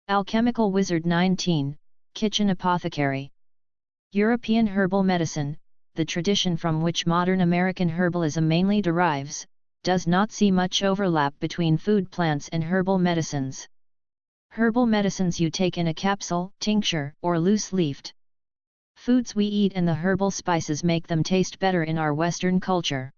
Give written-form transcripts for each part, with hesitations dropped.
Alchemical Wizard 19, Kitchen Apothecary. European herbal medicine, the tradition from which modern American herbalism mainly derives, does not see much overlap between food plants and herbal medicines. Herbal medicines you take in a capsule, tincture, or loose-leafed. Foods we eat and the herbal spices make them taste better in our Western culture.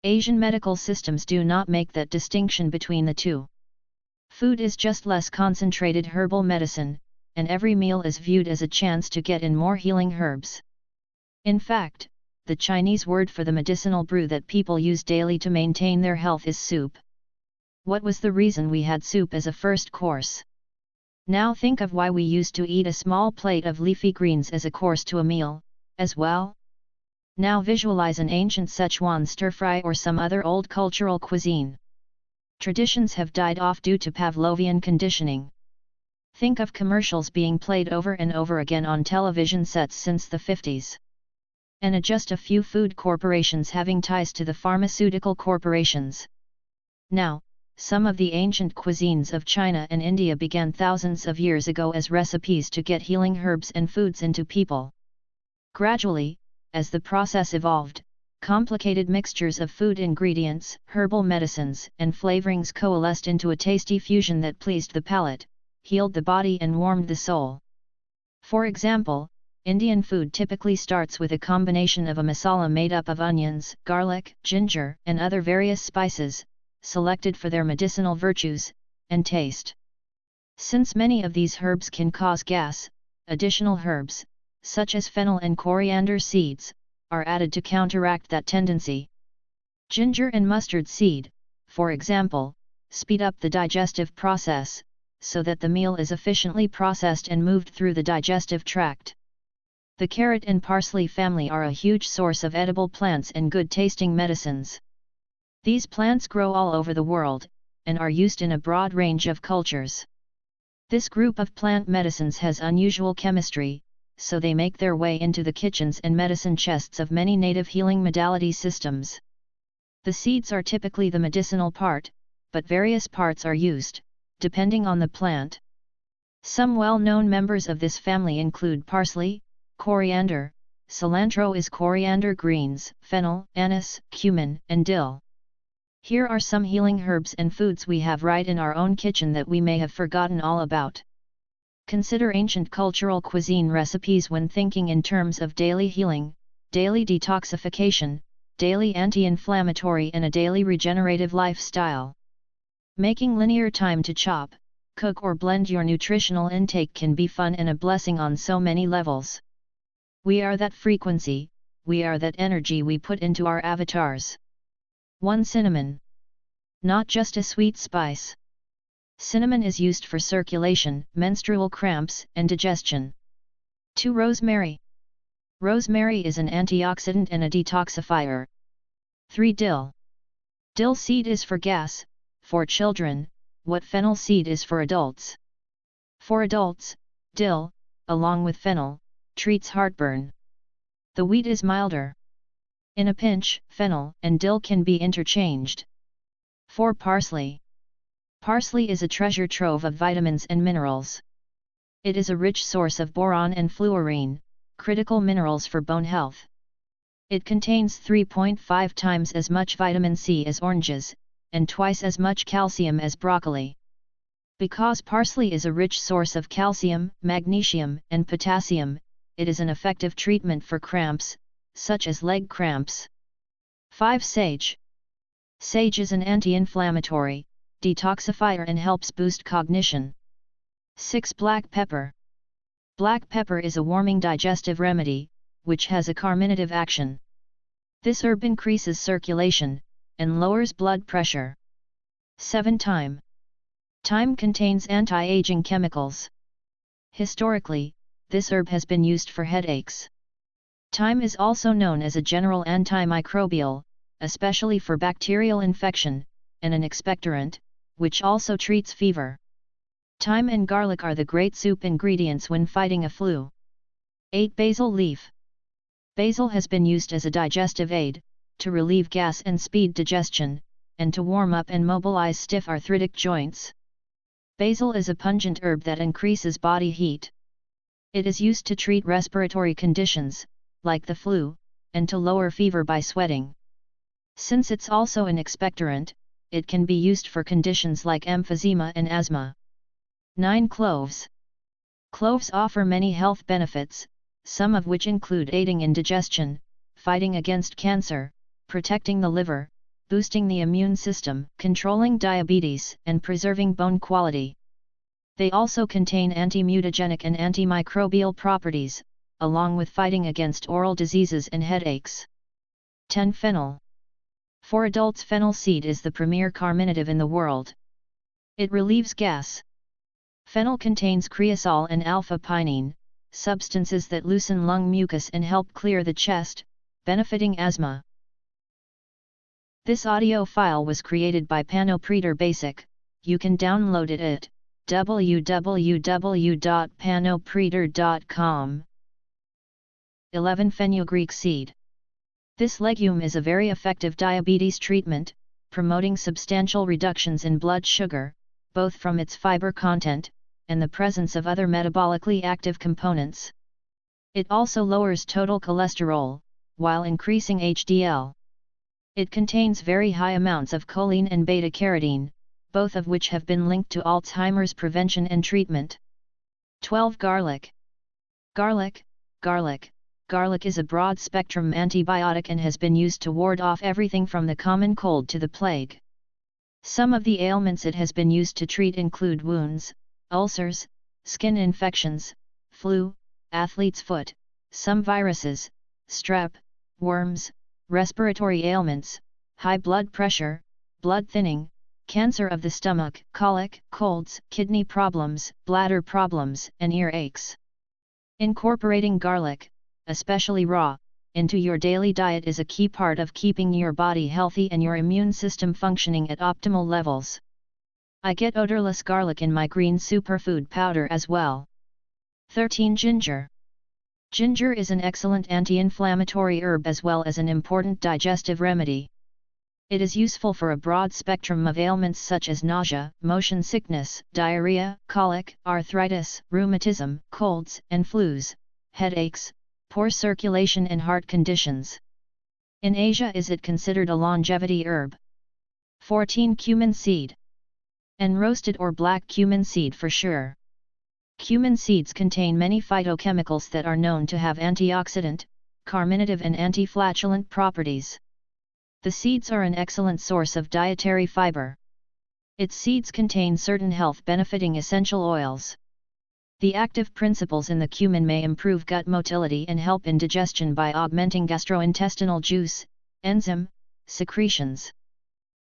Asian medical systems do not make that distinction between the two. Food is just less concentrated herbal medicine, and every meal is viewed as a chance to get in more healing herbs. In fact, the Chinese word for the medicinal brew that people use daily to maintain their health is soup. What was the reason we had soup as a first course? Now think of why we used to eat a small plate of leafy greens as a course to a meal, as well. Now visualize an ancient Szechuan stir-fry or some other old cultural cuisine. Traditions have died off due to Pavlovian conditioning. Think of commercials being played over and over again on television sets since the 50s. And just a few food corporations having ties to the pharmaceutical corporations. Now, some of the ancient cuisines of China and India began thousands of years ago as recipes to get healing herbs and foods into people. Gradually, as the process evolved, complicated mixtures of food ingredients, herbal medicines, and flavorings coalesced into a tasty fusion that pleased the palate, healed the body and warmed the soul. For example, Indian food typically starts with a combination of a masala made up of onions, garlic, ginger, and other various spices, selected for their medicinal virtues and taste. Since many of these herbs can cause gas, additional herbs, such as fennel and coriander seeds, are added to counteract that tendency. Ginger and mustard seed, for example, speed up the digestive process, so that the meal is efficiently processed and moved through the digestive tract. The carrot and parsley family are a huge source of edible plants and good-tasting medicines. These plants grow all over the world, and are used in a broad range of cultures. This group of plant medicines has unusual chemistry, so they make their way into the kitchens and medicine chests of many native healing modality systems. The seeds are typically the medicinal part, but various parts are used, depending on the plant. Some well-known members of this family include parsley, coriander, cilantro is coriander greens, fennel, anise, cumin, and dill. Here are some healing herbs and foods we have right in our own kitchen that we may have forgotten all about. Consider ancient cultural cuisine recipes when thinking in terms of daily healing, daily detoxification, daily anti-inflammatory and a daily regenerative lifestyle. Making linear time to chop, cook or blend your nutritional intake can be fun and a blessing on so many levels. We are that frequency, we are that energy we put into our avatars. 1. Cinnamon. Not just a sweet spice. Cinnamon is used for circulation, menstrual cramps, and digestion. 2. Rosemary. Rosemary is an antioxidant and a detoxifier. 3. Dill. Dill seed is for gas, for children, what fennel seed is for adults. For adults, dill, along with fennel, treats heartburn. The wheat is milder. In a pinch, fennel and dill can be interchanged. 4. Parsley. Parsley is a treasure trove of vitamins and minerals. It is a rich source of boron and fluorine, critical minerals for bone health. It contains 3.5 times as much vitamin C as oranges, and twice as much calcium as broccoli. Because parsley is a rich source of calcium, magnesium, and potassium, it is an effective treatment for cramps, such as leg cramps. 5. Sage. Sage is an anti-inflammatory, detoxifier and helps boost cognition. 6. Black pepper. Black pepper is a warming digestive remedy, which has a carminative action. This herb increases circulation, and lowers blood pressure. 7. Thyme. Thyme contains anti-aging chemicals. Historically, this herb has been used for headaches. Thyme is also known as a general antimicrobial, especially for bacterial infection, and an expectorant, which also treats fever. Thyme and garlic are the great soup ingredients when fighting a flu. 8. Basil leaf. Basil has been used as a digestive aid, to relieve gas and speed digestion, and to warm up and mobilize stiff arthritic joints. Basil is a pungent herb that increases body heat. It is used to treat respiratory conditions, like the flu, and to lower fever by sweating. Since it's also an expectorant, it can be used for conditions like emphysema and asthma. 9. Cloves. Cloves offer many health benefits, some of which include aiding in digestion, fighting against cancer, protecting the liver, boosting the immune system, controlling diabetes, and preserving bone quality. They also contain anti-mutagenic and antimicrobial properties, along with fighting against oral diseases and headaches. 10. Fennel. For adults, fennel seed is the premier carminative in the world. It relieves gas. Fennel contains creosol and alpha-pinene, substances that loosen lung mucus and help clear the chest, benefiting asthma. This audio file was created by Panopreter Basic. You can download it at www.panopreter.com. 11. Fenugreek seed. This legume is a very effective diabetes treatment, promoting substantial reductions in blood sugar, both from its fiber content, and the presence of other metabolically active components. It also lowers total cholesterol, while increasing HDL. It contains very high amounts of choline and beta-carotene, both of which have been linked to Alzheimer's prevention and treatment. 12. Garlic. Garlic is a broad-spectrum antibiotic and has been used to ward off everything from the common cold to the plague. Some of the ailments it has been used to treat include wounds, ulcers, skin infections, flu, athlete's foot, some viruses, strep, worms, respiratory ailments, high blood pressure, blood thinning, cancer of the stomach, colic, colds, kidney problems, bladder problems, and ear aches. Incorporating garlic, especially raw, into your daily diet is a key part of keeping your body healthy and your immune system functioning at optimal levels. I get odorless garlic in my green superfood powder as well. 13. Ginger. Ginger is an excellent anti-inflammatory herb as well as an important digestive remedy. It is useful for a broad spectrum of ailments such as nausea, motion sickness, diarrhea, colic, arthritis, rheumatism, colds and flus, headaches, poor circulation and heart conditions. In Asia is it considered a longevity herb. 14. Cumin seed. And roasted or black cumin seed for sure. Cumin seeds contain many phytochemicals that are known to have antioxidant, carminative and anti-flatulent properties. The seeds are an excellent source of dietary fiber. Its seeds contain certain health-benefiting essential oils. The active principles in the cumin may improve gut motility and help in digestion by augmenting gastrointestinal juice, enzyme, secretions.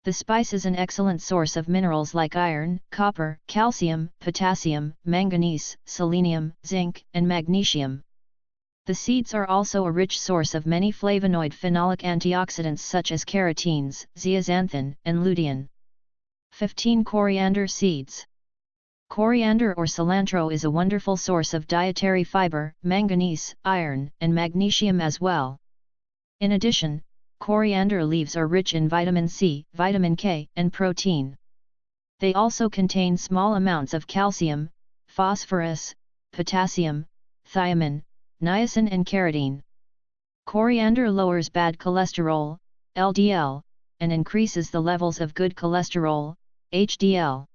The spice is an excellent source of minerals like iron, copper, calcium, potassium, manganese, selenium, zinc, and magnesium. The seeds are also a rich source of many flavonoid phenolic antioxidants such as carotenes, zeaxanthin, and lutein. 15. Coriander seeds. Coriander or cilantro is a wonderful source of dietary fiber, manganese, iron, and magnesium as well. In addition, coriander leaves are rich in vitamin C, vitamin K, and protein. They also contain small amounts of calcium, phosphorus, potassium, thiamine, niacin and carotene. Coriander lowers bad cholesterol, LDL, and increases the levels of good cholesterol, HDL.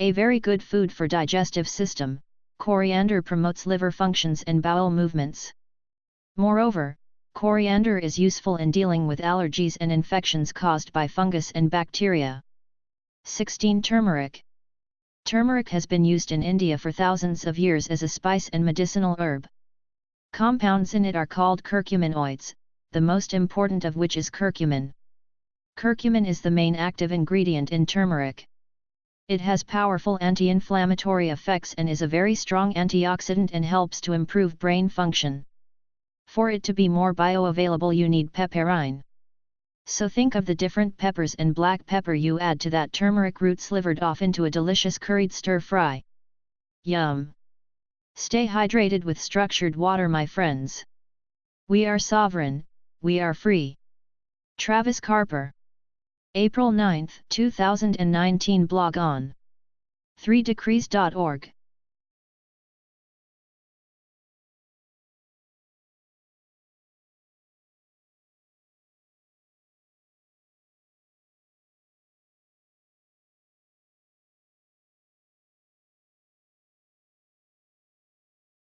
A very good food for digestive system, coriander promotes liver functions and bowel movements. Moreover, coriander is useful in dealing with allergies and infections caused by fungus and bacteria. 16. Turmeric. Turmeric has been used in India for thousands of years as a spice and medicinal herb. Compounds in it are called curcuminoids, the most important of which is curcumin. Curcumin is the main active ingredient in turmeric. It has powerful anti-inflammatory effects and is a very strong antioxidant and helps to improve brain function. For it to be more bioavailable you need pepperine. So think of the different peppers and black pepper you add to that turmeric root slivered off into a delicious curried stir-fry. Yum! Stay hydrated with structured water, my friends. We are sovereign, we are free. Travis Carper. April 9, 2019. Blog on 3decrees.org